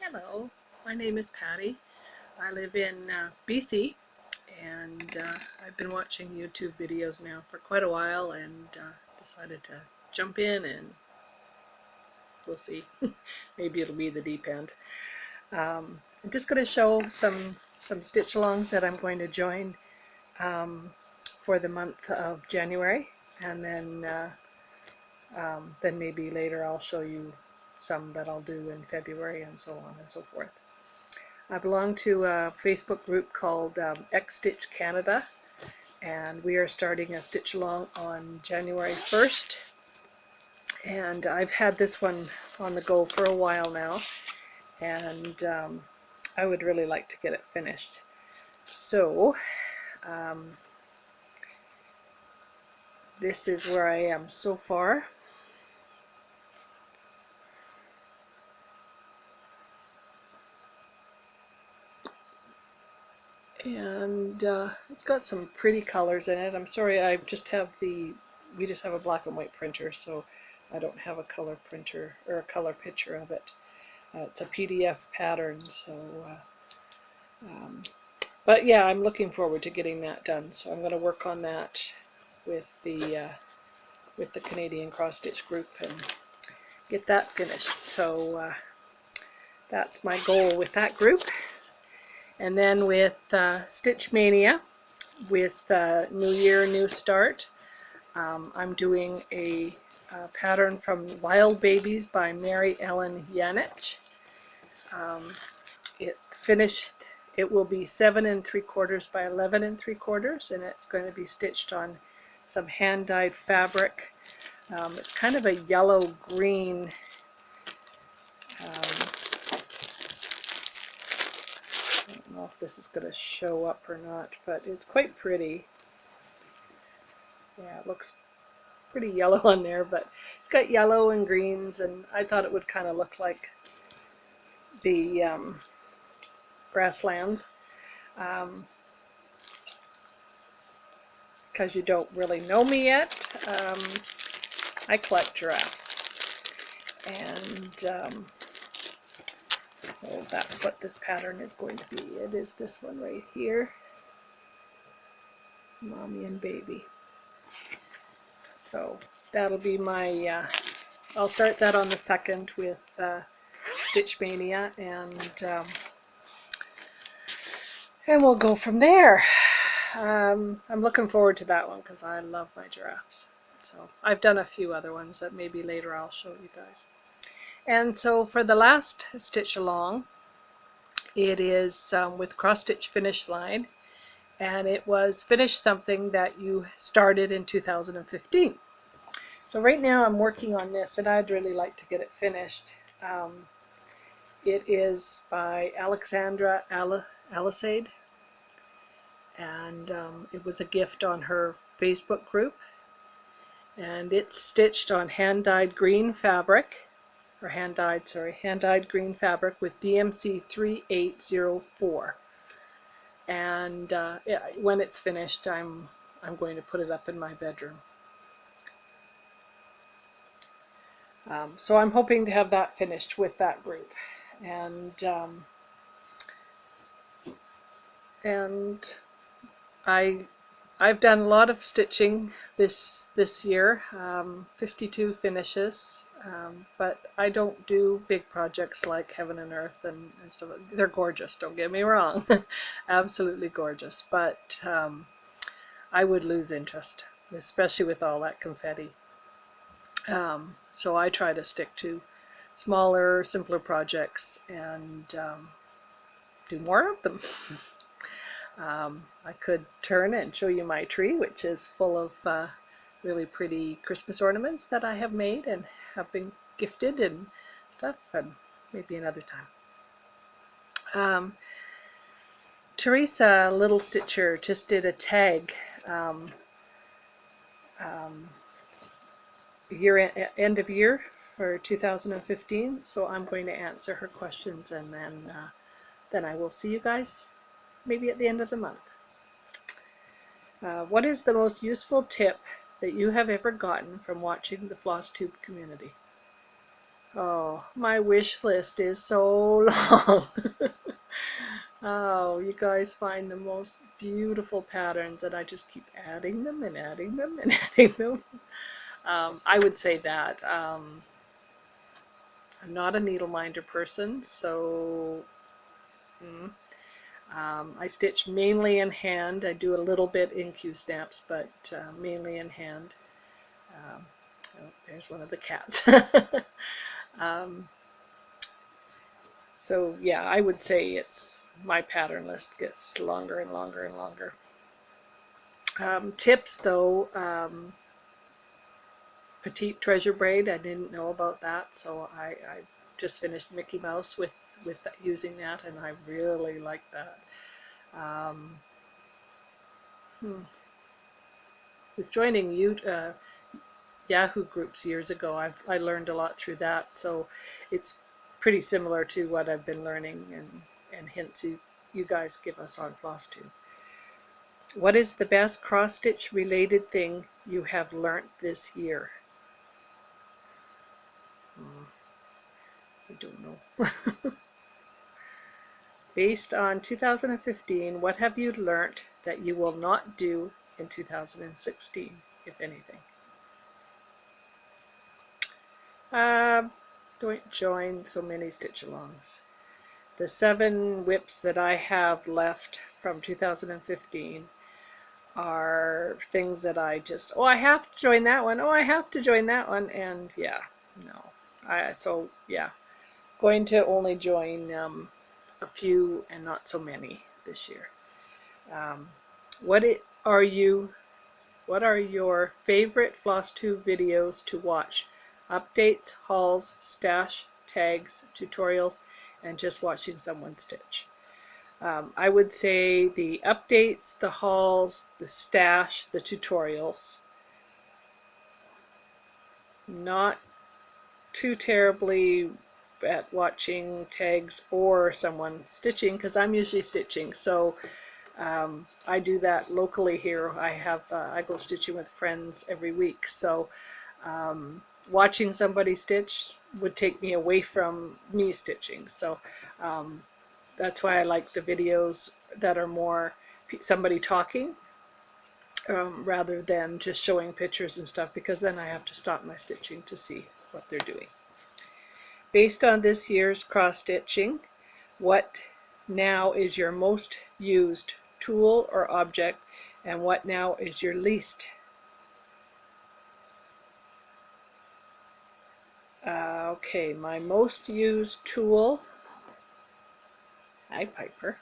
Hello, my name is Patty. I live in BC, and I've been watching YouTube videos now for quite a while, and decided to jump in, and we'll see. Maybe it'll be the deep end. I'm just going to show some stitch-alongs that I'm going to join for the month of January, and then maybe later I'll show you some that I'll do in February, and so on and so forth. I belong to a Facebook group called X Stitch Canada, and we are starting a stitch along on January 1st. And I've had this one on the go for a while now, and I would really like to get it finished. So this is where I am so far. And it's got some pretty colors in it. I'm sorry, we just have a black and white printer, so I don't have a color printer or a color picture of it. It's a PDF pattern, so but yeah, I'm looking forward to getting that done. So I'm going to work on that with the Canadian Cross Stitch group and get that finished. So that's my goal with that group. And then with Stitch Mania, with New Year, New Start, I'm doing a pattern from Wild Babies by Mary Ellen Janich. It finished. It will be 7 3/4 by 11 3/4, and it's going to be stitched on some hand-dyed fabric. It's kind of a yellow-green. I don't know if this is going to show up or not, but it's quite pretty. Yeah, it looks pretty yellow on there, but it's got yellow and greens, and I thought it would kind of look like the grasslands. Because you don't really know me yet, I collect giraffes, and so that's what this pattern is going to be. It is this one right here, Mommy and Baby. So that'll be my, I'll start that on the 2nd with Stitch Mania, and we'll go from there. I'm looking forward to that one because I love my giraffes. So I've done a few other ones that maybe later I'll show you guys. And so for the last stitch along, it is with Cross Stitch Finish Line, and it was Finish Something that you started in 2015. So right now I'm working on this, and I'd really like to get it finished. It is by Alexandra Alisade, and it was a gift on her Facebook group, and it's stitched on hand-dyed green fabric, or hand-dyed green fabric with DMC 3804. And yeah, when it's finished, I'm going to put it up in my bedroom. So I'm hoping to have that finished with that group, and I've done a lot of stitching this year, 52 finishes, but I don't do big projects like Heaven and Earth and stuff. They're gorgeous, don't get me wrong, absolutely gorgeous, but I would lose interest, especially with all that confetti. So I try to stick to smaller, simpler projects and do more of them. I could turn and show you my tree, which is full of really pretty Christmas ornaments that I have made and have been gifted and stuff, and maybe another time. Teresa Little Stitcher just did a tag end of year for 2015, so I'm going to answer her questions, and then I will see you guys maybe at the end of the month. What is the most useful tip that you have ever gotten from watching the FlossTube community? Oh, my wish list is so long. Oh, you guys find the most beautiful patterns, and I just keep adding them and adding them and adding them. I would say that I'm not a needle minder person, so I stitch mainly in hand. I do a little bit in Q-snaps, but mainly in hand. Um, oh, there's one of the cats. So yeah, I would say it's my pattern list gets longer and longer and longer. Tips though, petite treasure braid. I didn't know about that, so I just finished Mickey Mouse with using that, and I really like that. Um, with joining Yahoo groups years ago, I learned a lot through that, so it's pretty similar to what I've been learning and hints you guys give us on Floss too. What is the best cross-stitch related thing you have learnt this year? I don't know. Based on 2015, what have you learnt that you will not do in 2016, if anything? Don't join so many stitch-alongs. The 7 whips that I have left from 2015 are things that I just, oh, I have to join that one. Oh, I have to join that one. And yeah, no. So yeah, going to only join a few and not so many this year. What are your favorite FlossTube videos to watch? Updates, hauls, stash, tags, tutorials, and just watching someone stitch. I would say the updates, the hauls, the stash, the tutorials. Not too terribly at watching tags or someone stitching, because I'm usually stitching. So I do that locally here. I go stitching with friends every week. So watching somebody stitch would take me away from me stitching. So that's why I like the videos that are more somebody talking rather than just showing pictures and stuff, because then I have to stop my stitching to see what they're doing. Based on this year's cross stitching, what now is your most used tool or object, and what now is your least? Okay, my most used tool, hi Piper,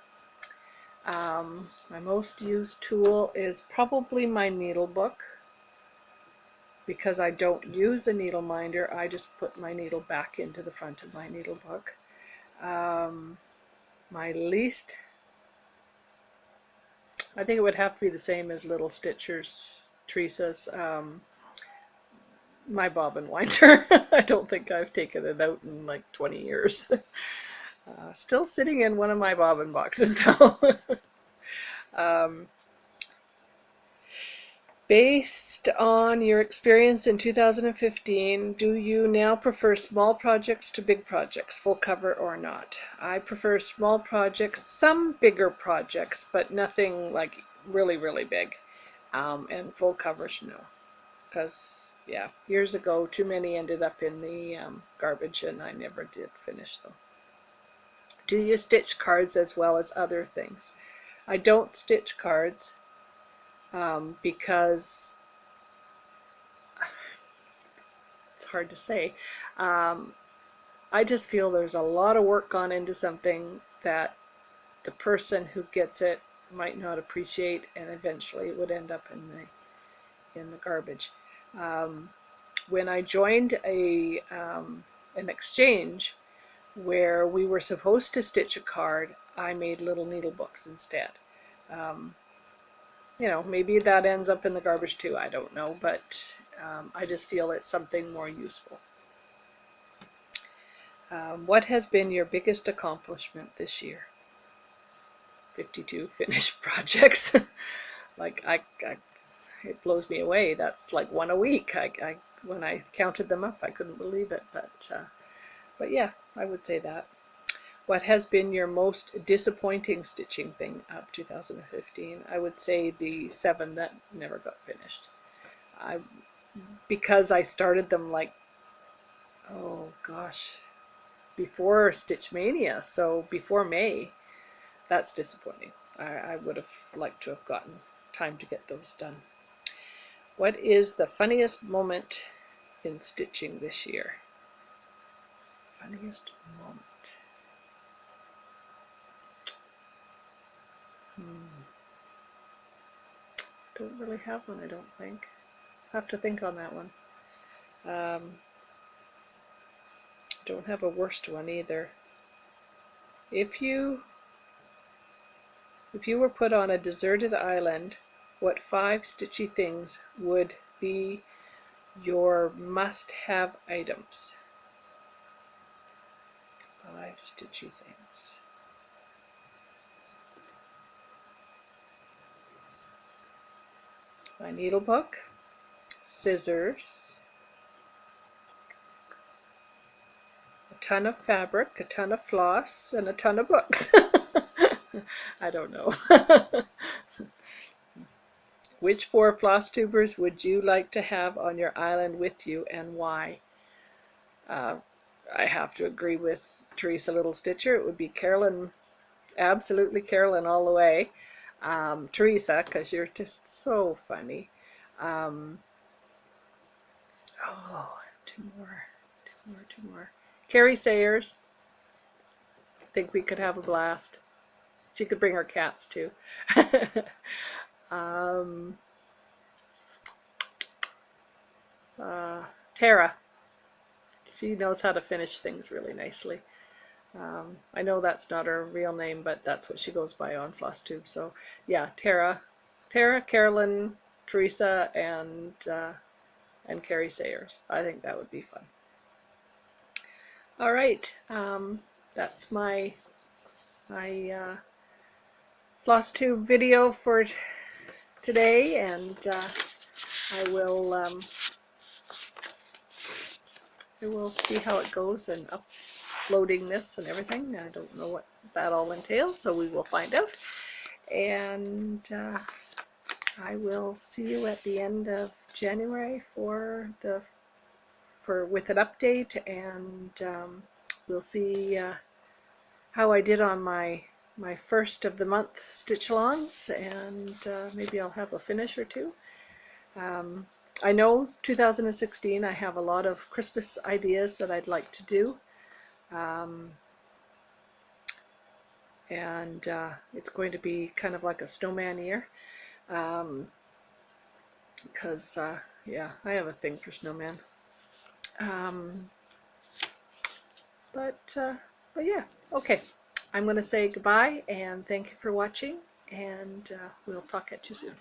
my most used tool is probably my needle book, because I don't use a needle minder. I just put my needle back into the front of my needle book. My least, I think it would have to be the same as Little Stitcher's, Teresa's, my bobbin winder. I don't think I've taken it out in like 20 years. Still sitting in one of my bobbin boxes though. Based on your experience in 2015, do you now prefer small projects to big projects, full cover or not? I prefer small projects, some bigger projects, but nothing like really, really big. And full covers, no. Because, yeah, years ago, too many ended up in the garbage, and I never did finish them. Do you stitch cards as well as other things? I don't stitch cards. Because it's hard to say. I just feel there's a lot of work gone into something that the person who gets it might not appreciate, and eventually it would end up in the garbage. When I joined an exchange where we were supposed to stitch a card, I made little needle books instead. Maybe that ends up in the garbage too, I don't know, but I just feel it's something more useful. What has been your biggest accomplishment this year? 52 finished projects. Like it blows me away. That's like one a week. When I counted them up, I couldn't believe it. But But yeah, I would say that. What has been your most disappointing stitching thing of 2015? I would say the 7 that never got finished. I Because I started them like, oh gosh, before Stitch Mania, so before May. That's disappointing. I would have liked to have gotten time to get those done. What is the funniest moment in stitching this year? Funniest moment. Don't really have one, I don't think. Have to think on that one. Don't have a worst one either. If you were put on a deserted island, what 5 stitchy things would be your must-have items? 5 stitchy things. My needle book, scissors, a ton of fabric, a ton of floss, and a ton of books. I don't know. Which 4 floss tubers would you like to have on your island with you, and why? I have to agree with Teresa Little Stitcher. It would be Carolyn, absolutely Carolyn all the way. Teresa, because you're just so funny. Oh, two more. Carrie Sayers. I think we could have a blast. She could bring her cats too. Tara. She knows how to finish things really nicely. I know that's not her real name, but that's what she goes by on FlossTube. So yeah, Tara, Carolyn, Teresa, and Carrie Sayers. I think that would be fun. All right, that's my FlossTube video for today, and I will see how it goes and uploading this and everything. I don't know what that all entails, so we will find out. And I will see you at the end of January with an update, and we'll see how I did on my first of the month stitch alongs, and maybe I'll have a finish or two. I know 2016 I have a lot of Christmas ideas that I'd like to do, and it's going to be kind of like a snowman year, because yeah, I have a thing for snowman. But yeah, okay. I'm going to say goodbye and thank you for watching, and we'll talk at you soon.